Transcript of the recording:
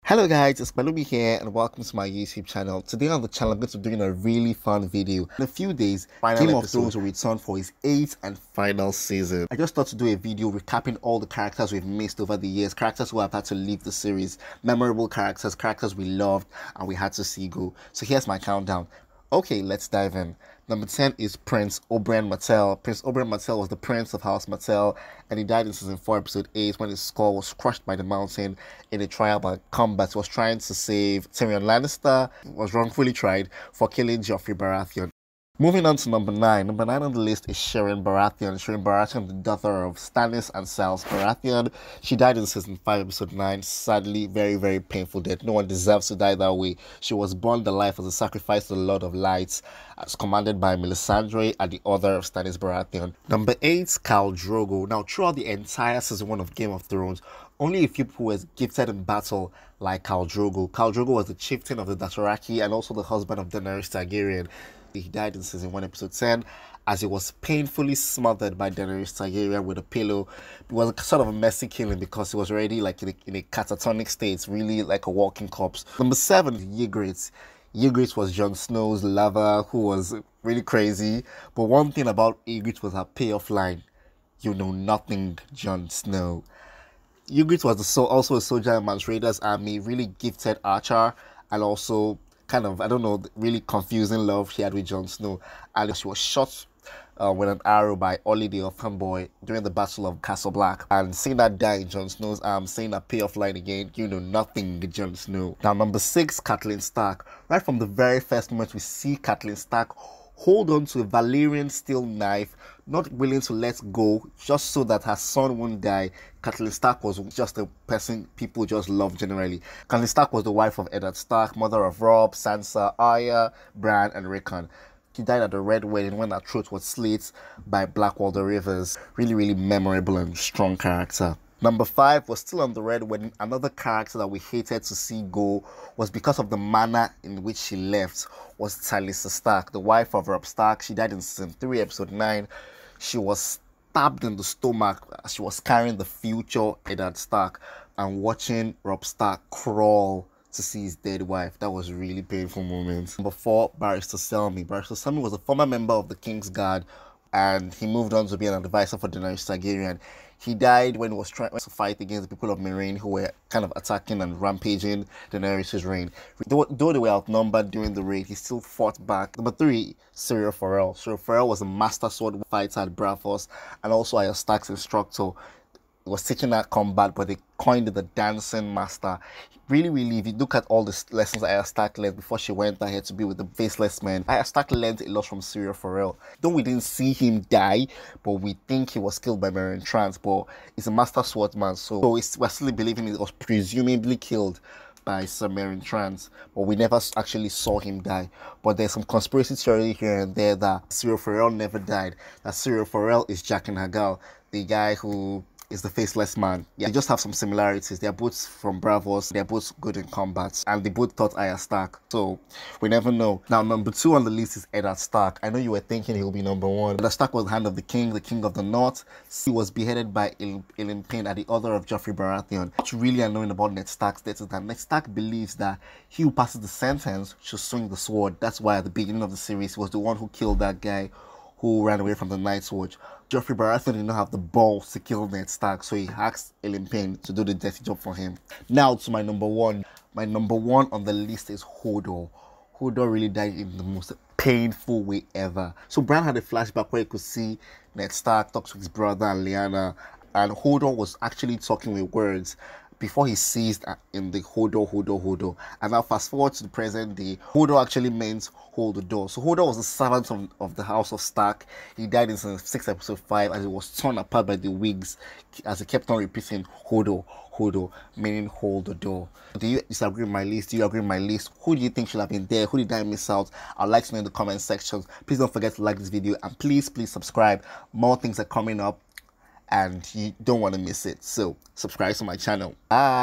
Hello guys, it's Malumi here and welcome to my YouTube channel. Today on the channel I'm going to be doing a really fun video. In a few days, Game of Thrones will return for its 8th and final season. I just thought to do a video recapping all the characters we've missed over the years, characters who have had to leave the series, memorable characters, characters we loved and we had to see go. So here's my countdown. Okay, let's dive in. Number 10 is Prince Oberyn Martell. Prince Oberyn Martell was the Prince of House Martell, and he died in season 4, episode 8, when his skull was crushed by the mountain in a trial by combat. He was trying to save Tyrion Lannister, was wrongfully tried for killing Joffrey Baratheon. Moving on to number 9. Number 9 on the list is Shireen Baratheon. Shireen Baratheon, the daughter of Stannis and Sals Baratheon. She died in season 5, episode 9. Sadly, very, very painful death. No one deserves to die that way. She was burned alive as a sacrifice to the Lord of Lights, as commanded by Melisandre and the other of Stannis Baratheon. Number 8, Khal Drogo. Now, throughout the entire season 1 of Game of Thrones, only a few people were gifted in battle like Khal Drogo. Khal Drogo was the chieftain of the Dothraki and also the husband of Daenerys Targaryen. He died in season 1, episode 10, as he was painfully smothered by Daenerys Targaryen with a pillow. It was sort of a messy killing because he was already like in a catatonic state, really like a walking corpse. Number 7, Ygritte. Ygritte was Jon Snow's lover, who was really crazy. But one thing about Ygritte was her payoff line: "You know nothing, Jon Snow." Ygritte was also a soldier in Mance Rayder's army, really gifted archer, and also kind of, I don't know, really confusing love she had with Jon Snow. And she was shot with an arrow by Olly the Orphan Boy during the Battle of Castle Black. And seeing that die in Jon Snow's arms, saying that payoff line again: "You know nothing, Jon Snow." Now, number 6, Catelyn Stark. Right from the very first moment we see Catelyn Stark hold on to a Valyrian steel knife, not willing to let go, just so that her son won't die. Catelyn Stark was just a person people just love generally. Catelyn Stark was the wife of Eddard Stark, mother of Robb, Sansa, Arya, Bran, and Rickon. She died at the Red Wedding when her throat was slit by Blackwater Rivers. Really, really memorable and strong character. Number 5 was still on the Red Wedding. Another character that we hated to see go was because of the manner in which she left, was Talisa Stark, the wife of Robb Stark. She died in season 3, episode 9. She was stabbed in the stomach as she was carrying the future Eddard Stark and watching Robb Stark crawl to see his dead wife. That was a really painful moment. Number 4, Barrister Selmy. Barrister Selmy was a former member of the King's Guard, and he moved on to be an advisor for Daenerys Targaryen. He died when he was trying to fight against the people of Meereen, who were kind of attacking and rampaging Daenerys' reign. Though they were outnumbered during the raid, he still fought back. Number 3, Syrio Forel. Syrio Forel was a master sword fighter at Bravos and also Arya Stark's instructor. He was teaching her combat, but they coined it the dancing master. Really, if you look at all the lessons Arya Stark learned before she went ahead to be with the Faceless Men, Arya Stark learned a lot from Syrio Forel. Though we didn't see him die, but we think he was killed by Meryn Trant, but he's a master swordsman, so we're still believing he was presumably killed by Sir Meryn Trant, but we never actually saw him die. But there's some conspiracy theory here and there that Syrio Forel never died, that Syrio Forel is Jaqen H'ghal, the guy who is the Faceless Man. Yeah, they just have some similarities. They're both from Bravos, they're both good in combat, and they both taught Arya Stark, so we never know. Now, number 2 on the list is Eddard Stark. I know you were thinking he'll be number 1. Eddard Stark was the Hand of the King of the North. He was beheaded by Ilyn Payne at the order of Joffrey Baratheon. What's really annoying about Ned Stark's death is that Ned Stark believes that he who passes the sentence should swing the sword. That's why at the beginning of the series he was the one who killed that guy who ran away from the Night's Watch. Joffrey Baratheon did not have the balls to kill Ned Stark, so he asked Ilyn Payne to do the dirty job for him. Now to my number 1. My number 1 on the list is Hodor. Hodor really died in the most painful way ever. So Bran had a flashback where he could see Ned Stark talk to his brother and Lyanna, and Hodor was actually talking with words before he seized in the Hodor. And now fast forward to the present day, Hodor actually meant hold the door. So Hodor was a servant of the House of Stark. He died in season 6, episode 5, as he was torn apart by the Whigs, as he kept on repeating Hodor, meaning hold the door. Do you disagree with my list? Do you agree with my list? Who do you think should have been there? Who did I miss out? I'd like to know in the comment section. Please don't forget to like this video, and please subscribe. More things are coming up and you don't want to miss it, so subscribe to my channel. Bye.